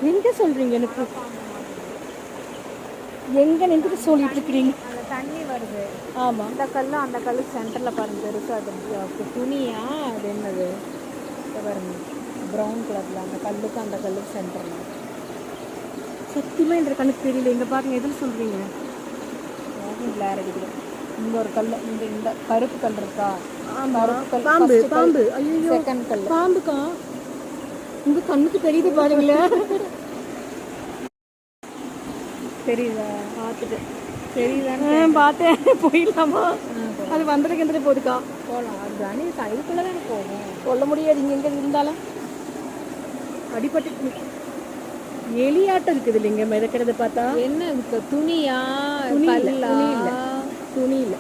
எங்கே சொல்கிறீங்க எனக்கு? எங்கே நின்றுட்டு சொல்லிட்டு இருக்கிறீங்க? அந்த தண்ணி வருது. ஆமாம். அந்த கல் அந்த கல் சென்டரில் பாருங்க பெருசாக அது துணியா அது என்னது பாருங்க ப்ரௌன் கலரில் அந்த கல்லுக்கு அந்த கல்லுக்கு சென்டரில். சத்தியமாக என்ற கண்ணுக்கு தெரியல. எங்கே பாருங்கள், எதில் சொல்கிறீங்க? பிளார் அடிக்குது. இங்கே ஒரு கல், இந்த கருப்பு கல் இருக்கா? பாம்பு பாம்பு. ஐயோ, செகண்ட் கல் பாம்புக்கா? உங்கள் கண்ணுக்கு தெரியுது பாருங்களேன். தெரியுதா? பார்த்துட்டேன். தெரியுதான்னு பார்த்தேன். போயிடலாமா? அது வந்துட்டு போகுதுக்கா. போகலாம். அது தனி இதுக்குள்ளே தானே போகும். சொல்ல முடியாது. இங்கே எங்கே இருந்தாலும் அடிபட்டு எலியாட்டம் இருக்குது இல்லைங்க மிதக்கிறது பார்த்தா. என்ன இருக்கு? துணியா? துணி கல்லா? துணி இல்லை.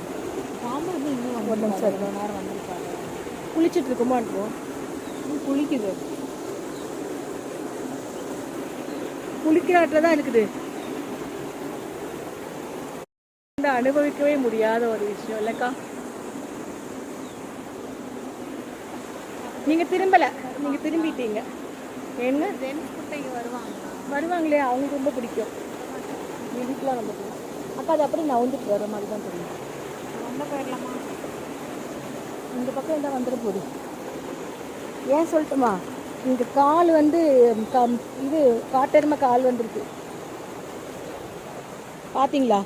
பாம்பு வந்து இன்னும் ஒரு நிமிஷம் இவ்வளோ நேரம் வந்திருக்காங்க. குளிச்சுட்டு இருக்குமான்றோம். குளிக்குது. குளிக்கிற ஆட்டில் தான் இருக்குது. இந்த அனுபவிக்கவே முடியாத ஒரு விஷயம் இல்லைக்கா? நீங்கள் திரும்பலை, நீங்கள் திரும்பிட்டீங்க. என்ன ஜென்ஸ் குட்டைக்கு வருவாங்களே, அவங்களுக்கு ரொம்ப பிடிக்கும். வீட்டுக்குலாம் ரொம்ப பிடிக்கும். அக்கா அது அப்படியே நவுந்துட்டு வர மாதிரி தான் தெரியும். ரொம்ப போயிடலாமா? இந்த பக்கம் என்ன வந்துட போகுது. ஏன் சொல்லட்டுமா? இங்கே கால் வந்து இது காட்டெருமை கால் வந்துருக்கு. பார்த்தீங்களா?